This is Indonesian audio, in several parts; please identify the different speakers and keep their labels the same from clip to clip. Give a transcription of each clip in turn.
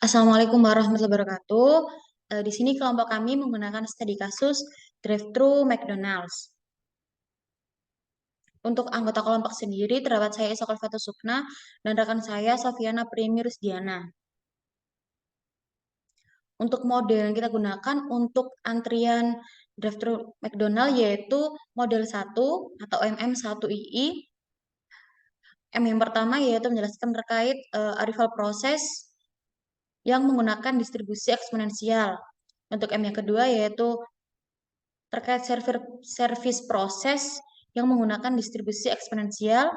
Speaker 1: Assalamualaikum warahmatullahi wabarakatuh. Di sini kelompok kami menggunakan studi kasus drive-thru McDonald's. Untuk anggota kelompok sendiri terdapat saya Isokal Fatul Sukna dan rekan saya Sofiana Primi Rusdiana. Untuk model yang kita gunakan untuk antrian drive-thru McDonald yaitu model 1 atau MM1II. M yang pertama yaitu menjelaskan terkait arrival proses yang menggunakan distribusi eksponensial. Untuk M yang kedua yaitu terkait service proses yang menggunakan distribusi eksponensial,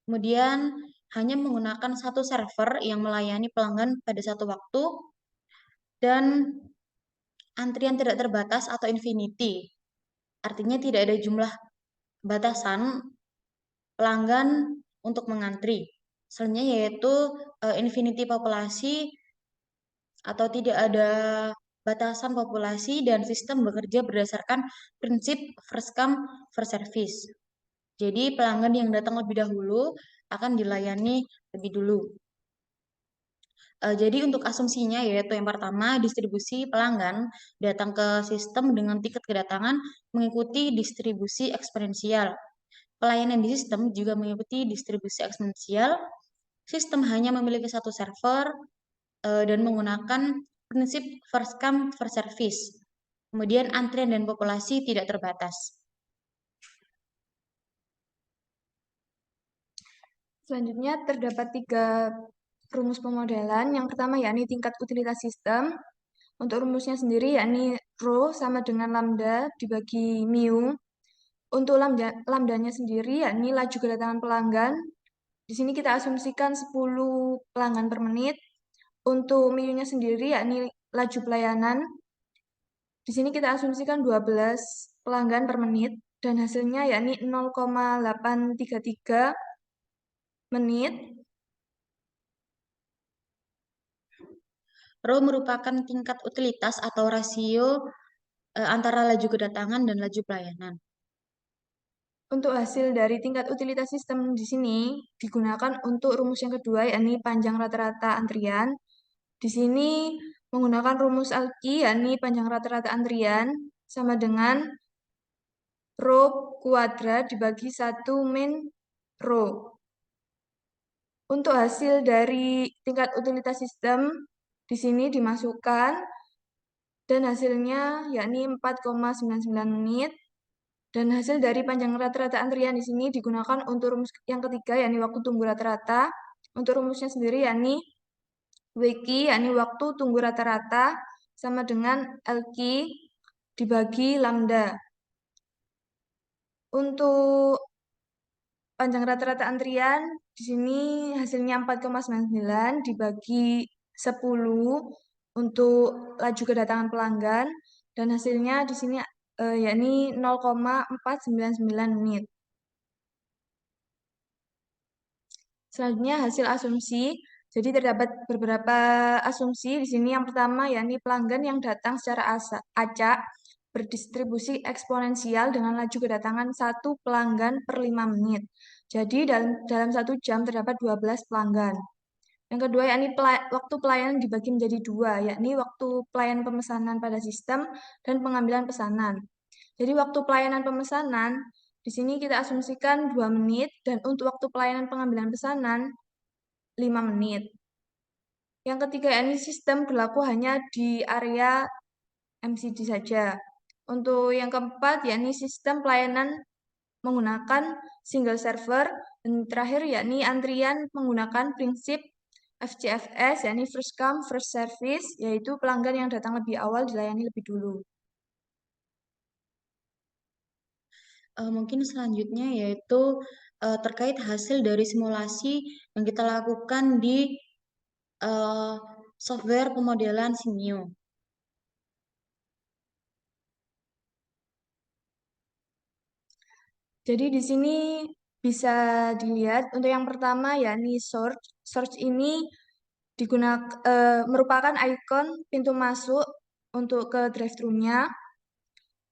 Speaker 1: kemudian hanya menggunakan satu server yang melayani pelanggan pada satu waktu, dan antrian tidak terbatas atau infinity. Artinya tidak ada jumlah batasan pelanggan untuk mengantri. Selanjutnya yaitu infinity populasi atau tidak ada batasan populasi dan sistem bekerja berdasarkan prinsip first come first service. Jadi pelanggan yang datang lebih dahulu akan dilayani lebih dulu. Jadi untuk asumsinya yaitu yang pertama distribusi pelanggan datang ke sistem dengan tiket kedatangan mengikuti distribusi eksponensial. Pelayanan di sistem juga mengikuti distribusi eksponensial. Sistem hanya memiliki satu server dan menggunakan prinsip first come first service. Kemudian antrian dan populasi tidak terbatas.
Speaker 2: Selanjutnya terdapat 3 rumus pemodelan. Yang pertama yakni tingkat utilitas sistem. Untuk rumusnya sendiri yakni rho sama dengan lambda dibagi mu. Untuk lambdanya sendiri yakni laju kedatangan pelanggan. Di sini kita asumsikan 10 pelanggan per menit. Untuk mu-nya sendiri yakni laju pelayanan. Di sini kita asumsikan 12 pelanggan per menit dan hasilnya yakni 0,833 menit.
Speaker 1: Rho merupakan tingkat utilitas atau rasio antara laju kedatangan dan laju pelayanan.
Speaker 2: Untuk hasil dari tingkat utilitas sistem di sini digunakan untuk rumus yang kedua, yakni panjang rata-rata antrian. Di sini menggunakan rumus Alki, yakni panjang rata-rata antrian sama dengan rho kuadrat dibagi 1 min rho. Untuk hasil dari tingkat utilitas sistem di sini dimasukkan dan hasilnya yakni 4,99 menit. Dan hasil dari panjang rata-rata antrian di sini digunakan untuk rumus yang ketiga, yakni waktu tunggu rata-rata. Untuk rumusnya sendiri yakni WQ, yakni waktu tunggu rata-rata, sama dengan LQ dibagi lambda. Untuk panjang rata-rata antrian, di sini hasilnya 4,99 dibagi 10 untuk laju kedatangan pelanggan, dan hasilnya di sini yakni 0,499 menit. Selanjutnya hasil asumsi. Jadi terdapat beberapa asumsi di sini. Yang pertama yakni pelanggan yang datang secara acak berdistribusi eksponensial dengan laju kedatangan 1 pelanggan per 5 menit. Jadi dalam 1 jam terdapat 12 pelanggan. Yang kedua yakni waktu pelayanan dibagi menjadi 2, yakni waktu pelayanan pemesanan pada sistem dan pengambilan pesanan. Jadi waktu pelayanan pemesanan di sini kita asumsikan 2 menit dan untuk waktu pelayanan pengambilan pesanan 5 menit. Yang ketiga yakni sistem berlaku hanya di area MCD saja. Untuk yang keempat yakni sistem pelayanan menggunakan single server, dan terakhir yakni antrian menggunakan prinsip FCFS, yakni first come first service, yaitu pelanggan yang datang lebih awal dilayani lebih dulu.
Speaker 1: Mungkin selanjutnya yaitu terkait hasil dari simulasi yang kita lakukan di software pemodelan Simio.
Speaker 2: Jadi di sini bisa dilihat untuk yang pertama yakni search. Search ini merupakan ikon pintu masuk untuk ke drive-thru-nya.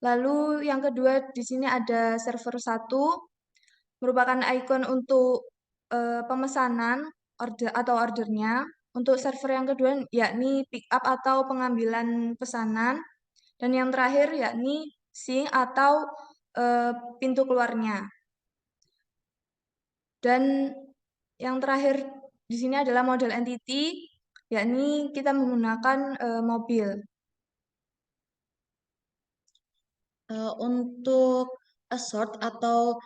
Speaker 2: Lalu yang kedua di sini ada server 1 merupakan ikon untuk pemesanan ordernya. Untuk server yang kedua yakni pick up atau pengambilan pesanan. Dan yang terakhir yakni sink atau pintu keluarnya. Dan yang terakhir di sini adalah model entity, yakni kita menggunakan mobil.
Speaker 1: Untuk assort atau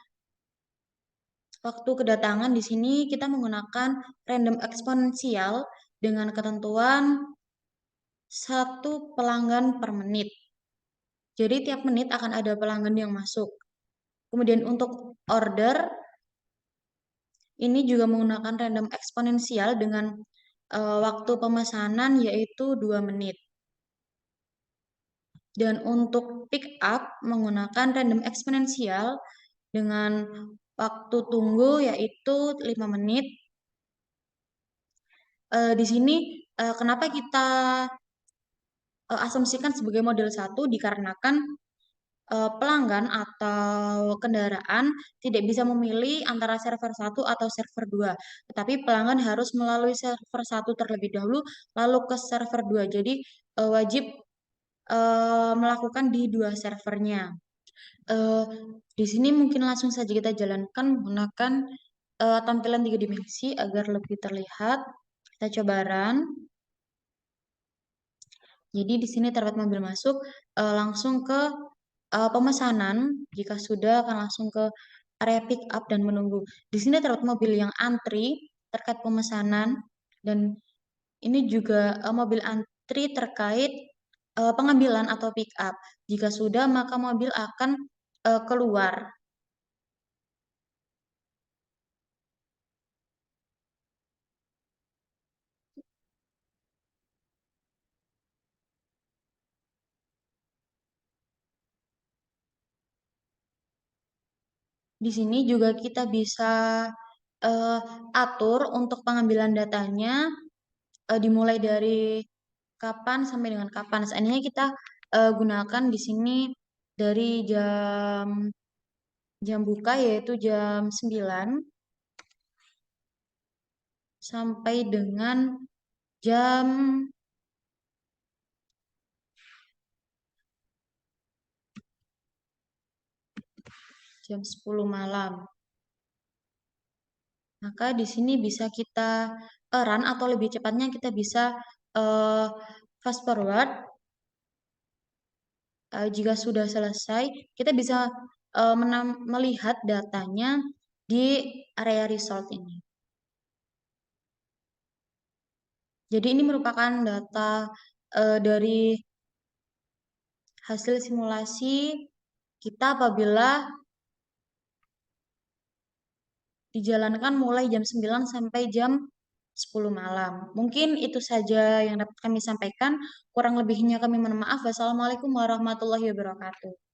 Speaker 1: waktu kedatangan di sini kita menggunakan random eksponensial dengan ketentuan satu pelanggan per menit. Jadi tiap menit akan ada pelanggan yang masuk. Kemudian untuk order ini juga menggunakan random eksponensial dengan waktu pemesanan yaitu 2 menit. Dan untuk pick up menggunakan random eksponensial dengan waktu tunggu yaitu 5 menit. Di sini kenapa kita asumsikan sebagai model 1 dikarenakan pelanggan atau kendaraan tidak bisa memilih antara server 1 atau server 2, tetapi pelanggan harus melalui server 1 terlebih dahulu lalu ke server 2. Jadi wajib melakukan di dua servernya. Eh, di sini mungkin langsung saja kita jalankan menggunakan tampilan 3 dimensi agar lebih terlihat. Kita coba run. Jadi di sini terdapat mobil masuk langsung ke pemesanan. Jika sudah akan langsung ke area pick up dan menunggu. Di sini terdapat mobil yang antri terkait pemesanan dan ini juga mobil antri terkait pengambilan atau pick up. Jika sudah maka mobil akan keluar. Di sini juga kita bisa eh, atur untuk pengambilan datanya dimulai dari kapan sampai dengan kapan. Seandainya kita gunakan di sini dari jam jam buka yaitu jam 9 sampai dengan jam jam 10 malam. Maka di sini bisa kita run atau lebih cepatnya kita bisa uh, fast forward. Jika sudah selesai, kita bisa melihat datanya di area result ini. Jadi ini merupakan data dari hasil simulasi kita apabila dijalankan mulai jam 9 sampai jam 10 malam. Mungkin itu saja yang dapat kami sampaikan. Kurang lebihnya kami mohon maaf. Wassalamualaikum warahmatullahi wabarakatuh.